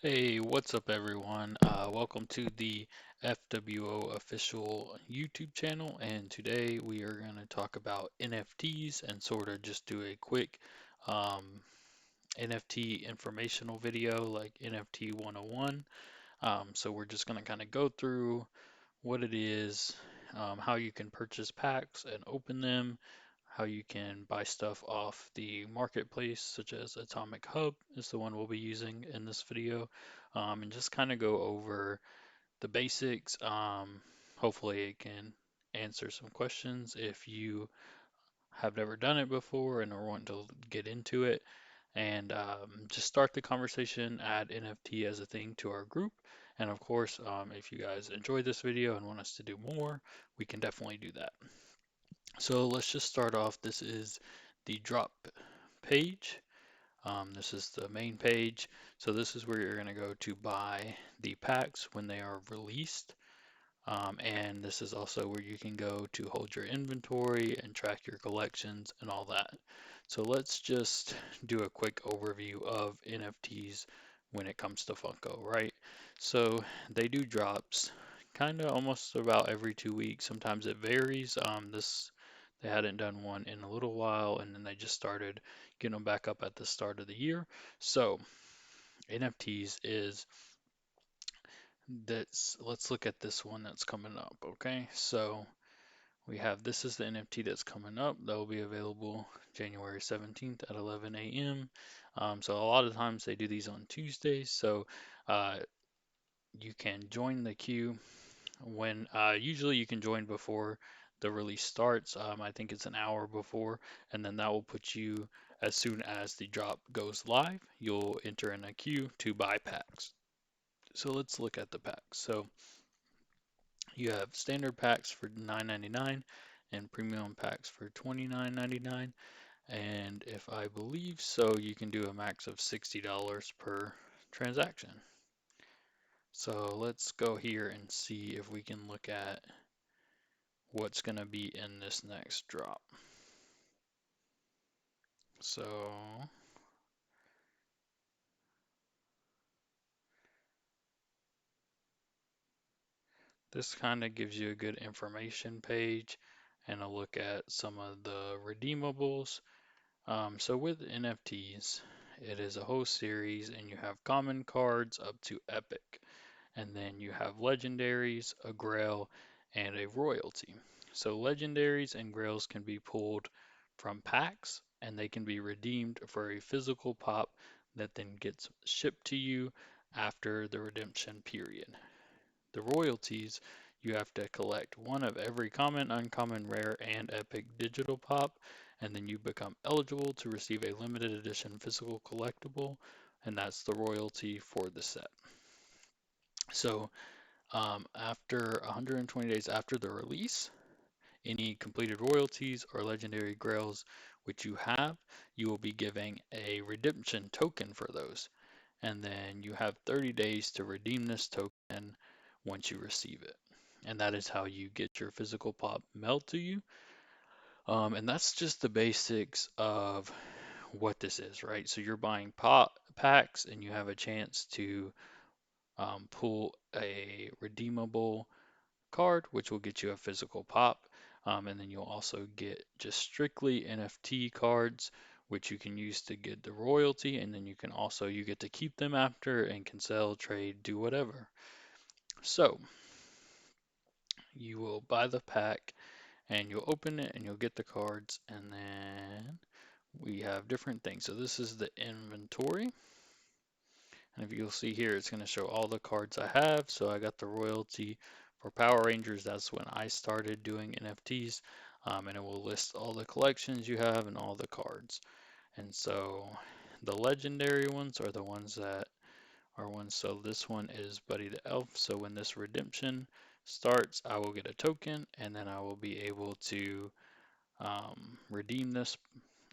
Hey, what's up everyone? Welcome to the FWO official YouTube channel, and today we are going to talk about NFTs and sort of just do a quick um, NFT informational video like NFT 101. So we're just going to kind of go through what it is, how you can purchase packs and open them, how you can buy stuff off the marketplace, such as Atomic Hub is the one we'll be using in this video, and just kind of go over the basics. Hopefully, it can answer some questions if you have never done it before and are wanting to get into it. And just start the conversation, add NFT as a thing to our group. And of course, if you guys enjoyed this video and want us to do more, we can definitely do that. So let's just start off. This is the drop page. This is the main page. So this is where you're going to go to buy the packs when they are released. And this is also where you can go to hold your inventory and track your collections and all that. So let's just do a quick overview of NFTs when it comes to Funko, right? So they do drops kind of almost about every 2 weeks. Sometimes it varies. They hadn't done one in a little while, and then they just started getting them back up at the start of the year. So NFTs is let's look at this one that's coming up, okay? So we have this is the NFT that's coming up that will be available January 17th at 11 a.m. So a lot of times they do these on Tuesdays, so uh, you can join the queue when usually you can join before the release starts. I think it's an hour before, and then that will put you as soon as the drop goes live, you'll enter in a queue to buy packs. So let's look at the packs. So you have standard packs for $9.99 and premium packs for $29.99. And if I believe so, you can do a max of $60 per transaction. So let's go here and see if we can look at what's going to be in this next drop. So this kind of gives you a good information page and a look at some of the redeemables. So with NFTs, it is a whole series, and you have common cards up to epic, and then you have legendaries, a grail, and a royalty. So legendaries and grails can be pulled from packs, and they can be redeemed for a physical pop that then gets shipped to you after the redemption period. The royalties, you have to collect one of every common, uncommon, rare, and epic digital pop, and then you become eligible to receive a limited edition physical collectible, and that's the royalty for the set. So after 120 days after the release, any completed royalties or legendary grails which you have, you will be giving a redemption token for those. And then you have 30 days to redeem this token once you receive it. And that is how you get your physical pop mailed to you. And that's just the basics of what this is, right? So you're buying pop packs and you have a chance to pull a redeemable card, which will get you a physical pop. And then you'll also get just strictly NFT cards, which you can use to get the royalty. And then you get to keep them after and can sell, trade, do whatever. So you will buy the pack and you'll open it and you'll get the cards. And then we have different things. So this is the inventory. And if you'll see here, it's going to show all the cards I have. So I got the royalty for Power Rangers. That's when I started doing NFTs. And it will list all the collections you have and all the cards. And so the legendary ones are the ones that are ones. So this one is Buddy the Elf. So when this redemption starts, I will get a token and then I will be able to redeem this.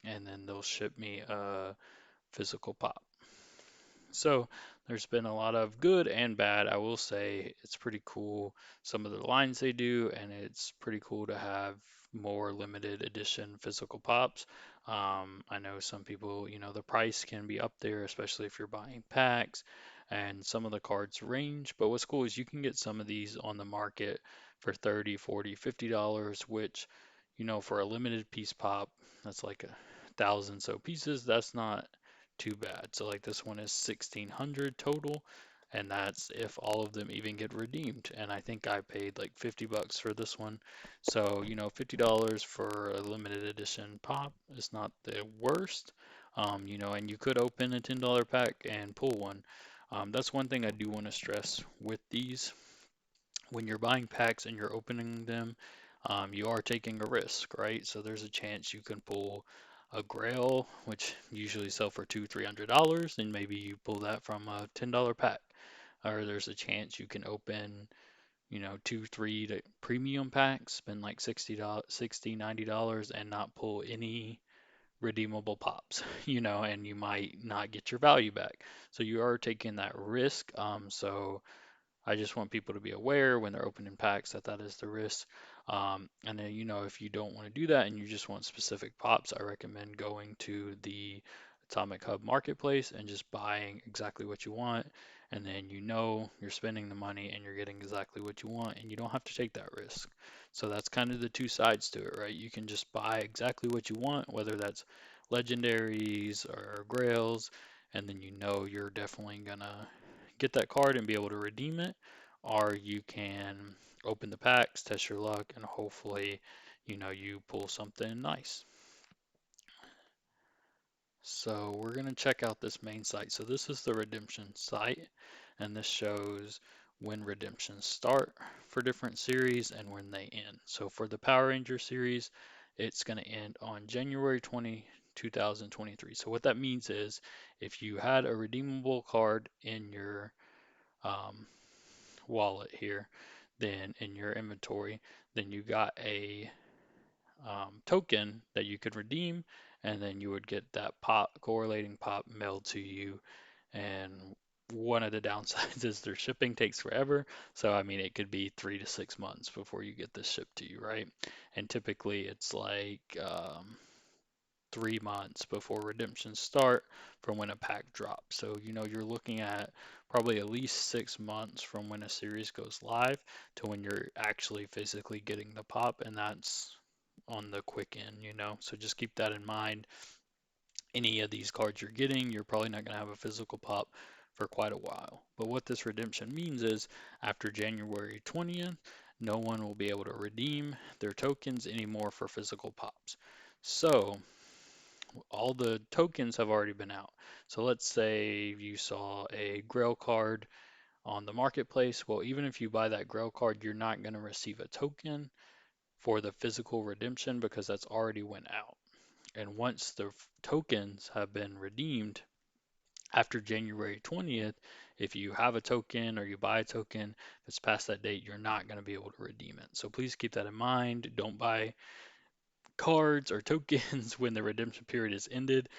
And then they'll ship me a physical pop. So there's been a lot of good and bad. I will say it's pretty cool some of the lines they do, and it's pretty cool to have more limited edition physical pops. I know some people, the price can be up there, especially if you're buying packs. and some of the cards range. But what's cool is you can get some of these on the market for 30, 40, $50, which, for a limited piece pop, that's like 1,000 so pieces. That's not too bad. So like this one is 1,600 total, and that's if all of them even get redeemed. And I think I paid like 50 bucks for this one. So, $50 for a limited edition pop is not the worst. And you could open a $10 pack and pull one. That's one thing I do want to stress with these. When you're buying packs and you're opening them, you are taking a risk, right? So there's a chance you can pull a Grail, which usually sell for $200-300, and maybe you pull that from a $10 pack. Or there's a chance you can open, two, three to premium packs, spend like $60, $90, and not pull any redeemable pops, and you might not get your value back. So you are taking that risk. So I just want people to be aware when they're opening packs that that is the risk. And then, if you don't want to do that and you just want specific pops, I recommend going to the Atomic Hub Marketplace and just buying exactly what you want. And then you're spending the money and you're getting exactly what you want, and you don't have to take that risk. So that's kind of the two sides to it, right? You can just buy exactly what you want, whether that's legendaries or grails, and then you're definitely gonna get that card and be able to redeem it, or you can open the packs, test your luck, and hopefully, you pull something nice. So we're going to check out this main site. So this is the redemption site, and this shows when redemptions start for different series and when they end. So for the Power Ranger series, it's going to end on January 2023. So what that means is if you had a redeemable card in your um, wallet here, then in your inventory, then you got a token that you could redeem, and then you would get that pop, correlating pop mailed to you. And one of the downsides is their shipping takes forever. So, I mean, it could be 3 to 6 months before you get this shipped to you, right? And typically it's like 3 months before redemptions start from when a pack drops. So, you're looking at probably at least 6 months from when a series goes live to when you're actually physically getting the pop, and that's on the quick end. So just keep that in mind. Any of these cards you're getting, you're probably not going to have a physical pop for quite a while. But what this redemption means is after January 20th, no one will be able to redeem their tokens anymore for physical pops. So all the tokens have already been out. So let's say you saw a Grail card on the marketplace. Well, even if you buy that Grail card, you're not going to receive a token for the physical redemption because that's already went out. And once the tokens have been redeemed after January 20th, if you have a token or you buy a token, if it's past that date, you're not going to be able to redeem it. So please keep that in mind. Don't buy cards or tokens when the redemption period is ended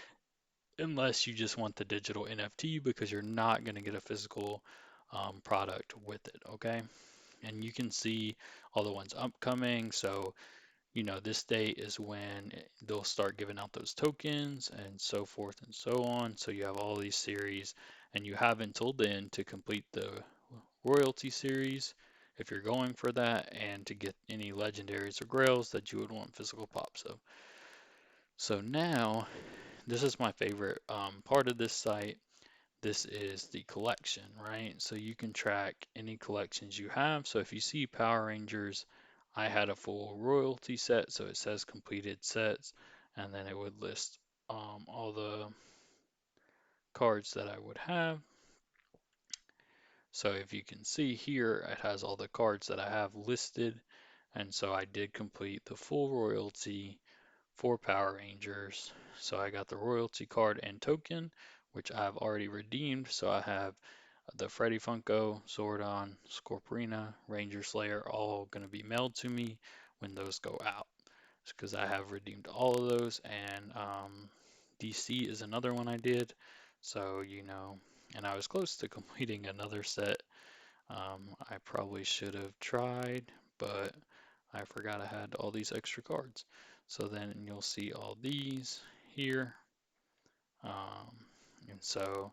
unless you just want the digital NFT because you're not going to get a physical product with it, okay? And you can see all the ones upcoming. So, this date is when they'll start giving out those tokens and so forth and so on. So you have all these series, and you have until then to complete the royalty series if you're going for that, and to get any legendaries or grails that you would want physical pops of. So now, this is my favorite part of this site. This is the collection, right? So you can track any collections you have. So if you see Power Rangers, I had a full royalty set, so it says completed sets, and then it would list all the cards that I would have. So if you can see here, it has all the cards that I have listed, and so I did complete the full royalty for Power Rangers. So I got the royalty card and token, which I've already redeemed. So I have the Freddy Funko, Zordon, Scorpina, Ranger Slayer, all going to be mailed to me when those go out. Because I have redeemed all of those, and DC is another one I did. So, and I was close to completing another set. I probably should have tried, but I forgot I had all these extra cards. So then you'll see all these here. And so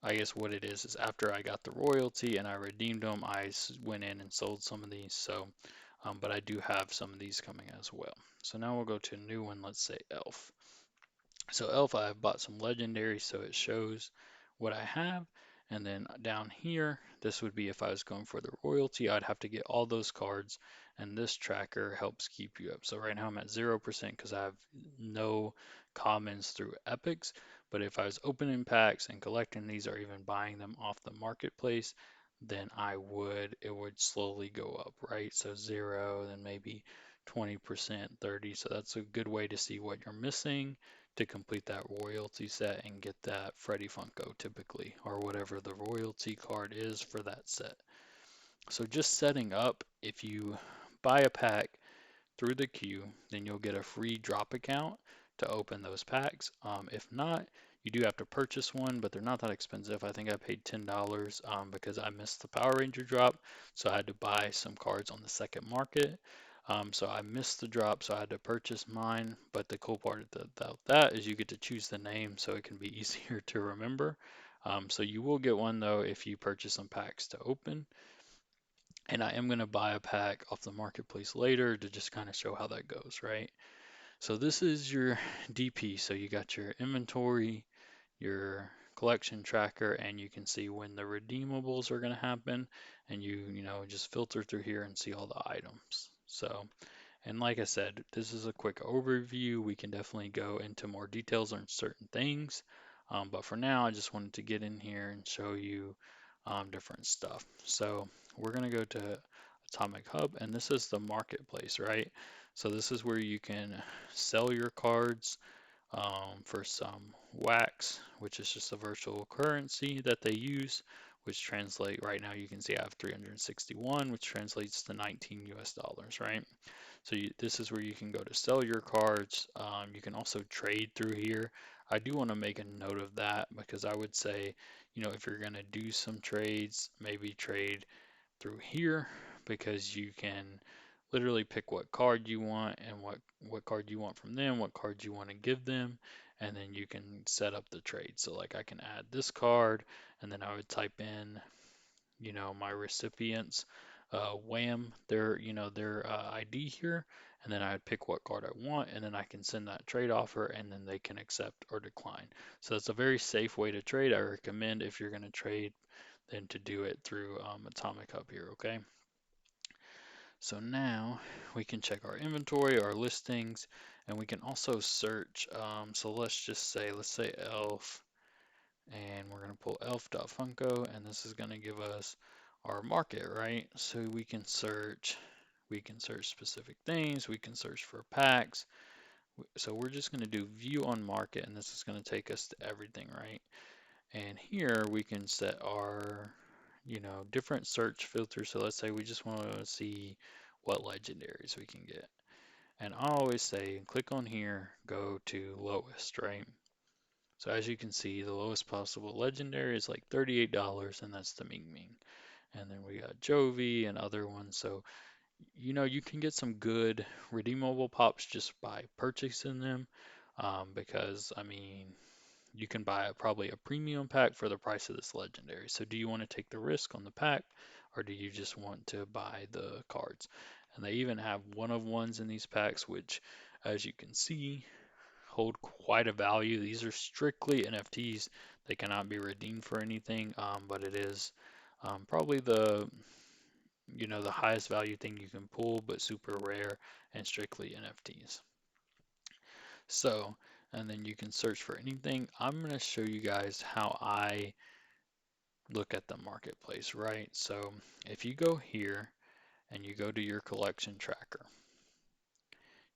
I guess what it is after I got the royalty and I redeemed them, I went in and sold some of these. So, but I do have some of these coming as well. So now we'll go to a new one. Let's say Elf. So Elf, I've bought some legendary, so it shows what I have. And then down here, this would be if I was going for the royalty, I'd have to get all those cards, and this tracker helps keep you up. So right now I'm at 0% because I have no commons through epics. But if I was opening packs and collecting these or even buying them off the marketplace, then it would slowly go up, right? So 0, then maybe 20%, 30. So that's a good way to see what you're missing to complete that royalty set and get that Freddy Funko typically, or whatever the royalty card is for that set. So just setting up, if you buy a pack through the queue, then you'll get a free drop account to open those packs. If not, you do have to purchase one, but they're not that expensive. I think I paid $10 because I missed the Power Ranger drop, so I had to buy some cards on the second market. So I missed the drop, so I had to purchase mine. But the cool part about that is you get to choose the name, so it can be easier to remember. So you will get one though if you purchase some packs to open. And I am going to buy a pack off the marketplace later to just kind of show how that goes, right? So this is your DP. So you got your inventory, your collection tracker, and you can see when the redeemables are going to happen. And you know, just filter through here and see all the items. So, and like I said, this is a quick overview. We can definitely go into more details on certain things. But for now, I just wanted to get in here and show you different stuff. So we're going to go to Atomic Hub, and this is the marketplace, right? So this is where you can sell your cards for some wax, which is just a virtual currency that they use, which translate right now you can see I have 361, which translates to 19 US dollars, right? So this is where you can go to sell your cards. You can also trade through here. I do want to make a note of that because I would say, you know, if you're going to do some trades, maybe trade through here because you can literally pick what card you want and what card you want from them, what cards you want to give them, and then you can set up the trade. So like I can add this card and then I would type in, you know, my recipients wham their ID here, and then I would pick what card I want, and then I can send that trade offer, and then they can accept or decline. So it's a very safe way to trade. I recommend if you're going to trade, then to do it through Atomic Hub here, okay? So now we can check our inventory, our listings, and we can also search. So let's say elf, and we're going to pull elf.funko, and this is going to give us our market, right? So we can search specific things, we can search for packs. So we're just going to do view on market, and this is going to take us to everything, right? And here we can set our, you know, different search filters. So let's say we just want to see what legendaries we can get. And I always say, click on here, go to lowest, right? So as you can see, the lowest possible legendary is like $38, and that's the Ming Ming. And then we got Jovi and other ones. So, you know, you can get some good redeemable pops just by purchasing them. Because, I mean, you can buy probably a premium pack for the price of this legendary. So do you want to take the risk on the pack, or do you just want to buy the cards? And they even have one of ones in these packs, which, as you can see, hold quite a value. These are strictly NFTs. They cannot be redeemed for anything, but it is probably the, you know, the highest value thing you can pull, but super rare and strictly NFTs. So, and then you can search for anything. I'm going to show you guys how I look at the marketplace, right? So if you go here and you go to your collection tracker,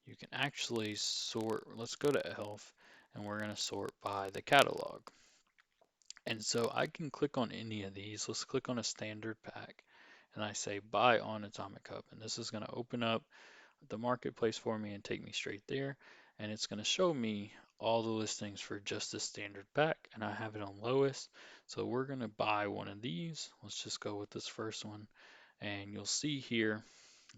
you can actually sort. Let's go to Elf, and we're going to sort by the catalog. And so I can click on any of these. Let's click on a standard pack, and I say buy on Atomic Hub, and this is going to open up the marketplace for me and take me straight there, and it's going to show me all the listings for just the standard pack, and I have it on lowest. So we're going to buy one of these. Let's just go with this first one, and you'll see here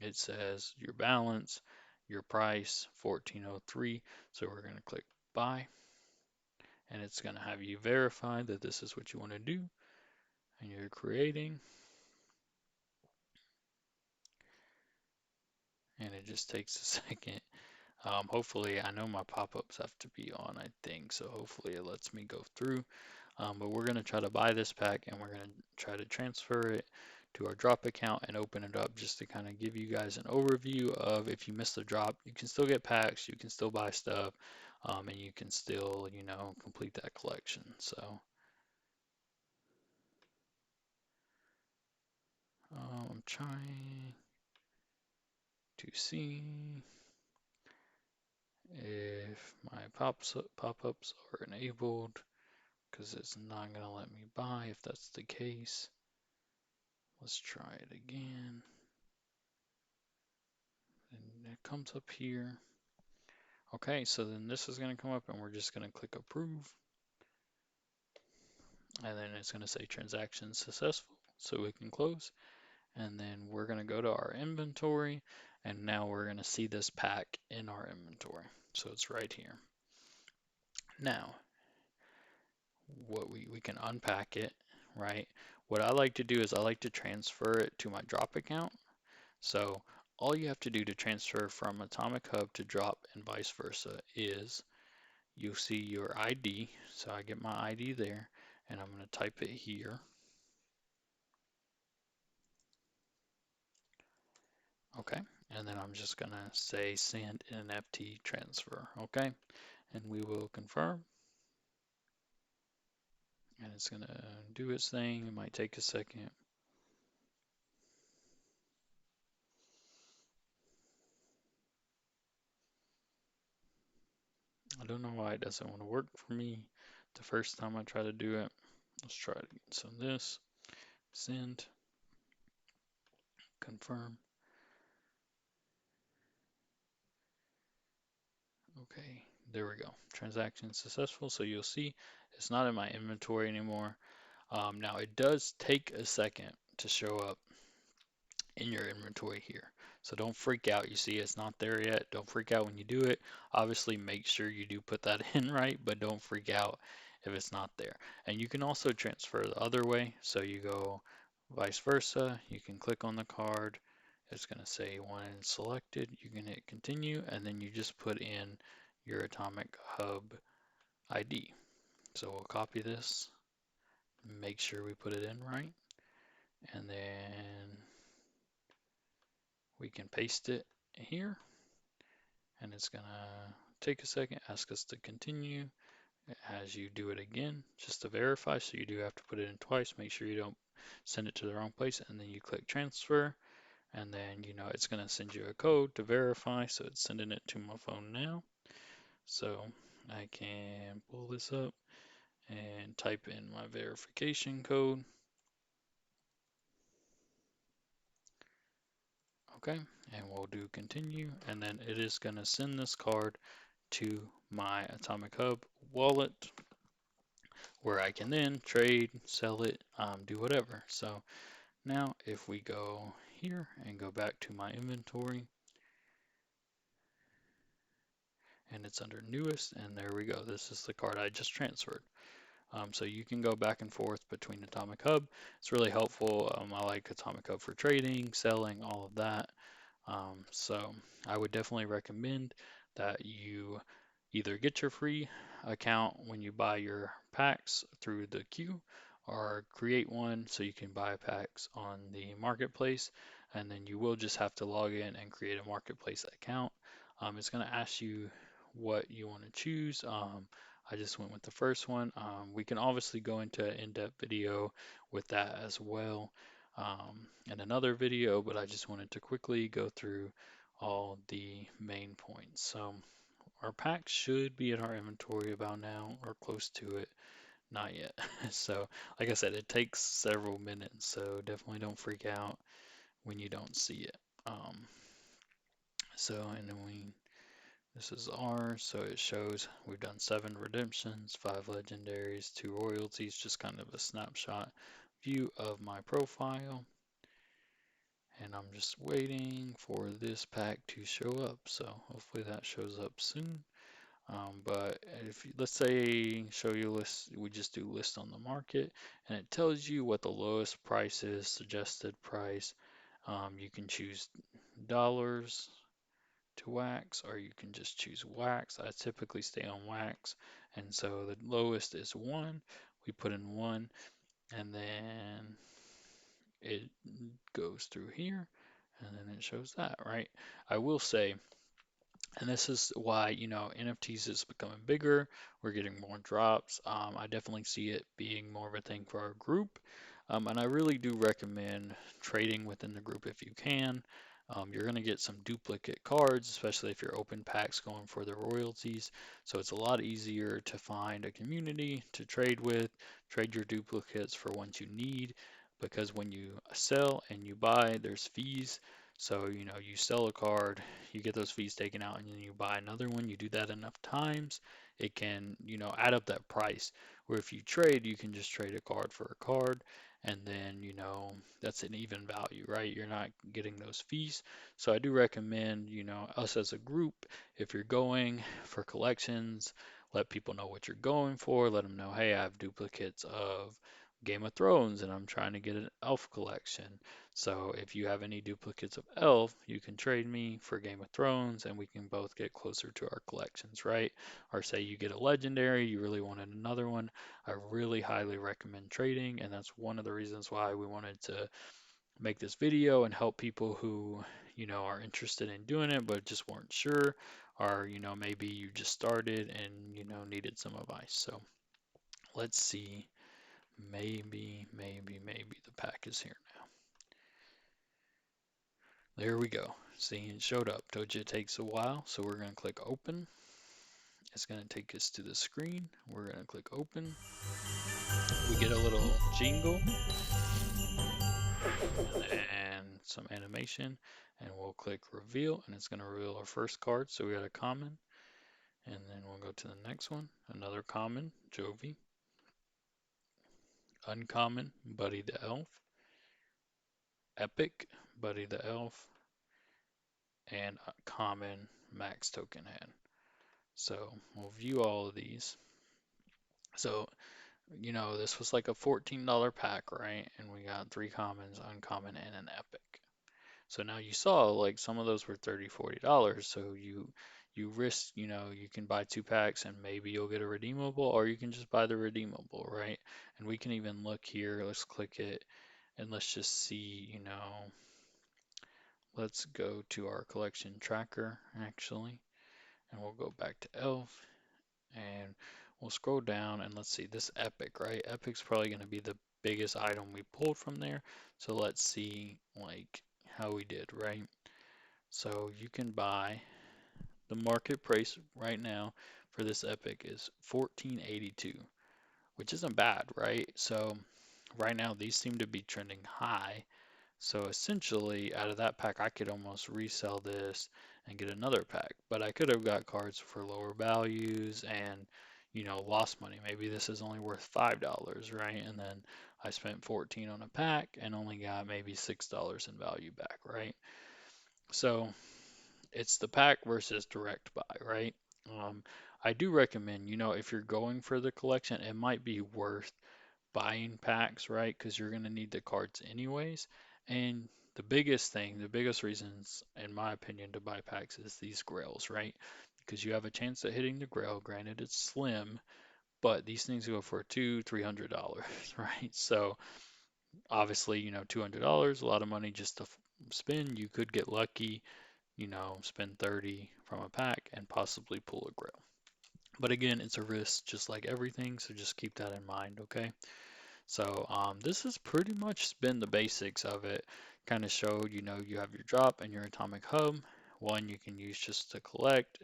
it says your balance, your price 1403. So we're going to click buy, and it's going to have you verify that this is what you want to do, and you're creating, and it just takes a second. Hopefully, I know my pop-ups have to be on, I think, so hopefully it lets me go through. But we're going to try to buy this pack, and we're going to try to transfer it to our drop account and open it up just to kind of give you guys an overview of if you miss the drop, you can still get packs, you can still buy stuff, and you can still, you know, complete that collection. So I'm trying to see if my pop-ups are enabled, because it's not going to let me buy if that's the case. Let's try it again. And it comes up here. Okay, so then this is going to come up and we're just going to click approve. And then it's going to say transaction successful, so we can close. And then we're going to go to our inventory, and now we're going to see this pack in our inventory. So it's right here. Now, what we can unpack it, right? What I like to do is I like to transfer it to my drop account. So all you have to do to transfer from Atomic Hub to drop and vice versa is you see your ID. So I get my ID there, and I'm going to type it here. Okay, and then I'm just going to say send NFT transfer. Okay, and we will confirm. And it's going to do its thing. It might take a second. I don't know why it doesn't want to work for me the first time I try to do it. Let's try it again. So this, send, confirm. Okay, there we go. Transaction successful. So you'll see it's not in my inventory anymore. Now it does take a second to show up in your inventory here. So don't freak out. You see it's not there yet. Don't freak out when you do it. Obviously make sure you do put that in right, but don't freak out if it's not there. And you can also transfer the other way. So you go vice versa. You can click on the card. It's going to say one selected. You can hit continue, and then you just put in your Atomic Hub ID. So we'll copy this, make sure we put it in right, and then we can paste it here, and it's gonna take a second, ask us to continue as you do it again, just to verify. So you do have to put it in twice, make sure you don't send it to the wrong place, and then you click transfer, and then you know it's gonna send you a code to verify. So it's sending it to my phone now. So I can pull this up and type in my verification code. Okay, and we'll do continue, and then it is going to send this card to my Atomic Hub wallet where I can then trade, sell it, do whatever. So now if we go here and go back to my inventory, and it's under newest, and there we go. This is the card I just transferred. So you can go back and forth between Atomic Hub. It's really helpful. I like Atomic Hub for trading, selling, all of that. So I would definitely recommend that you either get your free account when you buy your packs through the queue, or create one so you can buy packs on the marketplace, and then you will just have to log in and create a marketplace account. It's going to ask you what you want to choose. I just went with the first one. We can obviously go into an in-depth video with that as well in another video, but I just wanted to quickly go through all the main points. So our packs should be in our inventory about now or close to it. Not yet. So like I said, it takes several minutes, so definitely don't freak out when you don't see it. And then this is ours, so it shows we've done 7 redemptions, 5 legendaries, 2 royalties, just kind of a snapshot view of my profile. And I'm just waiting for this pack to show up, so hopefully that shows up soon. But if let's say show you list, we just do list on the market, and it tells you what the lowest price is, suggested price. You can choose dollars to wax, or you can just choose wax. I typically stay on wax, and so the lowest is one. We put in one, and then it goes through here, and then it shows that, right? I will say, and this is why, NFTs is becoming bigger. We're getting more drops. I definitely see it being more of a thing for our group. And I really do recommend trading within the group if you can. You're going to get some duplicate cards, especially if you're open packs going for the royalties. So it's a lot easier to find a community to trade with, trade your duplicates for ones you need, because when you sell and you buy, there's fees. So, you sell a card, you get those fees taken out, and then you buy another one. You do that enough times, it can, add up that price. Where if you trade, you can just trade a card for a card, and then, that's an even value, right? You're not getting those fees. So I do recommend, us as a group, if you're going for collections, let people know what you're going for. Let them know, hey, I have duplicates of Game of Thrones and I'm trying to get an elf collection. So if you have any duplicates of Elf, you can trade me for Game of Thrones and we can both get closer to our collections, right? Or say you get a legendary, you really wanted another one. I really highly recommend trading, and that's one of the reasons why we wanted to make this video and help people who, are interested in doing it but just weren't sure, or, maybe you just started and, needed some advice. So let's see. Maybe the pack is here now. There we go. See, it showed up. Told you it takes a while, so we're going to click open. It's going to take us to the screen. We're going to click open. We get a little jingle and some animation, and we'll click reveal, and it's going to reveal our first card. So we got a common, and then we'll go to the next one. Another common, Jovi. Uncommon, Buddy the Elf. Epic, Buddy the Elf. And common, Max Token Head. So we'll view all of these. So, this was like a $14 pack, right? And we got three commons, uncommon, and an epic. So now you saw like some of those were $30, $40. So you risk, you can buy two packs and maybe you'll get a redeemable, or you can just buy the redeemable, right? And we can even look here. Let's click it and let's just see, let's go to our collection tracker actually, and we'll go back to Elf. And we'll scroll down and let's see this epic, right? Epic's probably going to be the biggest item we pulled from there. So let's see like how we did, right? So you can buy the market price right now for this epic is 1482, which isn't bad, right? So right now these seem to be trending high. So essentially, out of that pack, I could almost resell this and get another pack. But I could have got cards for lower values and, lost money. Maybe this is only worth $5, right? And then I spent 14 on a pack and only got maybe $6 in value back, right? So it's the pack versus direct buy, right? Um, I do recommend, if you're going for the collection, it might be worth buying packs, right? Because you're going to need the cards anyways. And the biggest reasons, in my opinion, to buy packs is these grails, right? Because you have a chance at hitting the grail. Granted, it's slim, but these things go for $200, $300, right? So obviously, $200, a lot of money just to spend. You could get lucky, spend 30 from a pack and possibly pull a grail. But again, it's a risk just like everything, so just keep that in mind, okay? So this has pretty much been the basics of it. Kind of showed, you have your drop and your atomic hub. One you can use just to collect,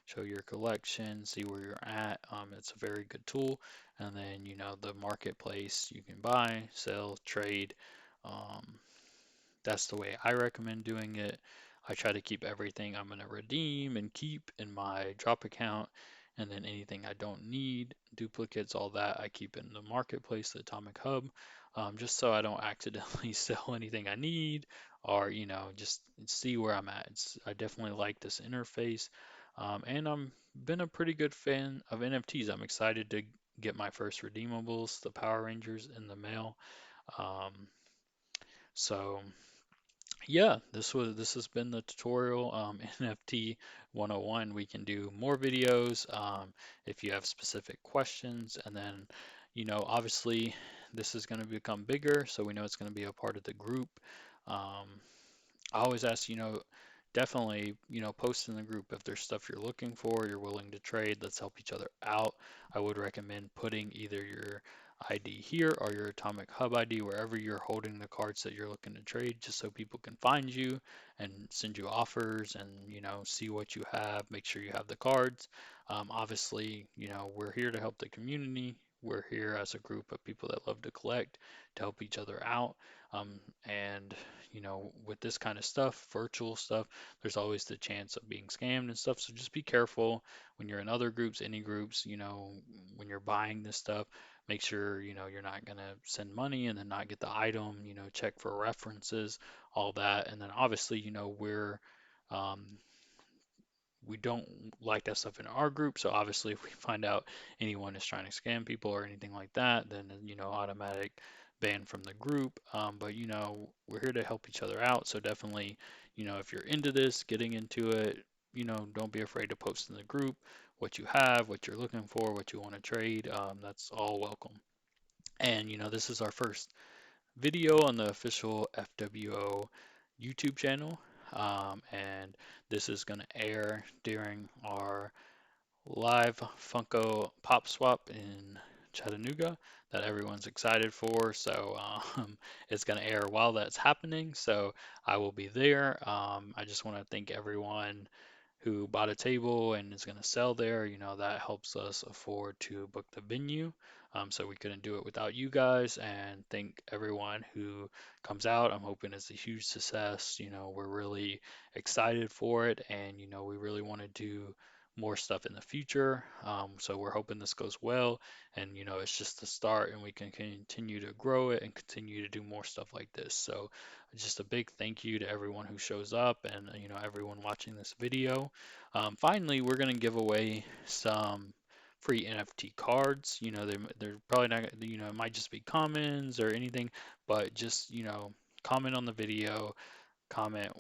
show your collection, see where you're at. It's a very good tool. And then, the marketplace, you can buy, sell, trade. Um, that's the way I recommend doing it. I try to keep everything I'm going to redeem and keep in my drop account. And then anything I don't need, duplicates, all that, I keep in the marketplace, the Atomic Hub, just so I don't accidentally sell anything I need or, just see where I'm at. I definitely like this interface. And I'm been a pretty good fan of NFTs. I'm excited to get my first redeemables, the Power Rangers, in the mail. Um, so yeah, this has been the tutorial, NFT 101. We can do more videos if you have specific questions, and then obviously this is going to become bigger, so we know it's going to be a part of the group. Um, I always ask, definitely, post in the group if there's stuff you're looking for, you're willing to trade, let's help each other out. I would recommend putting either your ID here or your Atomic Hub ID wherever you're holding the cards that you're looking to trade, just so people can find you and send you offers and, see what you have, make sure you have the cards. Obviously, we're here to help the community. We're here as a group of people that love to collect to help each other out. And with this kind of stuff, virtual stuff, there's always the chance of being scammed and stuff. So just be careful when you're in other groups, any groups, when you're buying this stuff, make sure, you're not going to send money and then not get the item, check for references, all that. And then obviously, um, we don't like that stuff in our group. So obviously, if we find out anyone is trying to scam people or anything like that, then automatic ban from the group. But we're here to help each other out. So definitely, if you're into this, getting into it, don't be afraid to post in the group what you have, what you're looking for, what you want to trade. That's all welcome. And this is our first video on the official FWO YouTube channel. And this is going to air during our live Funko Pop Swap in Chattanooga that everyone's excited for. So it's going to air while that's happening. So I will be there. I just want to thank everyone who bought a table and is going to sell there. That helps us afford to book the venue. So we couldn't do it without you guys. And thank everyone who comes out. I'm hoping it's a huge success. We're really excited for it, and we really want to do more stuff in the future. So we're hoping this goes well, and it's just the start, and we can continue to grow it and continue to do more stuff like this. So just a big thank you to everyone who shows up and everyone watching this video. Finally, we're going to give away some free NFT cards. They're probably not, it might just be comments or anything, but just, comment on the video, comment,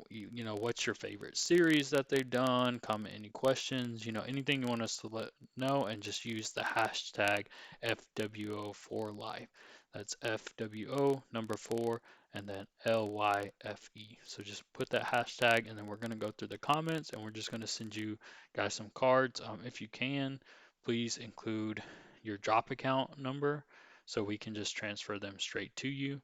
what's your favorite series that they've done, comment any questions, anything you want us to let know, and just use the hashtag FWO4Life. That's FWO number 4 and then LYFE. So just put that hashtag, and then we're going to go through the comments, and we're just going to send you guys some cards. If you can, please include your drop account number so we can just transfer them straight to you.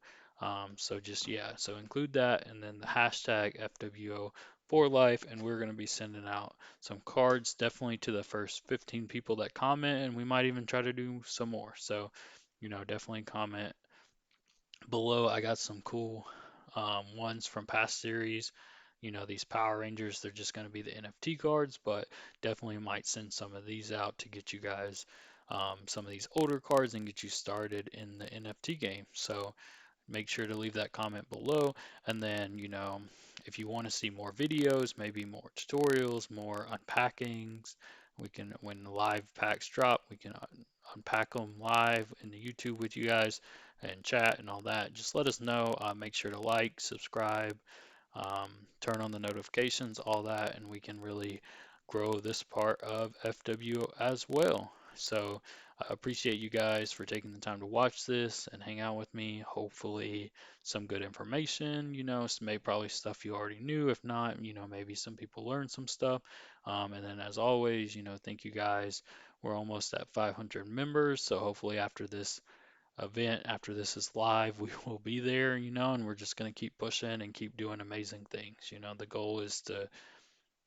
So just, yeah, so include that and then the hashtag FWO for life, and we're going to be sending out some cards definitely to the first 15 people that comment, and we might even try to do some more. So, definitely comment below. I got some cool ones from past series. These Power Rangers, they're just going to be the NFT cards, but definitely might send some of these out to get you guys some of these older cards and get you started in the NFT game. So, make sure to leave that comment below. And then, if you want to see more videos, maybe more tutorials, more unpackings, when the live packs drop, we can unpack them live in the YouTube with you guys and chat and all that. Just let us know. Make sure to like, subscribe, um, turn on the notifications, all that, and we can really grow this part of FW as well. So I appreciate you guys for taking the time to watch this and hang out with me. Hopefully some good information, maybe probably stuff you already knew. If not, maybe some people learned some stuff. And then as always, thank you guys. We're almost at 500 members. So hopefully after this event, after this is live, we will be there, and we're just going to keep pushing and keep doing amazing things. The goal is to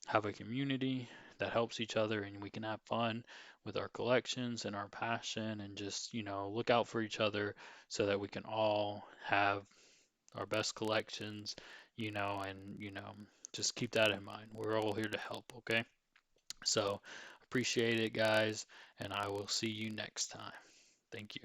have a community that helps each other, and we can have fun with our collections and our passion, and just, look out for each other so that we can all have our best collections, and, just keep that in mind. We're all here to help, okay? So appreciate it, guys, and I will see you next time. Thank you.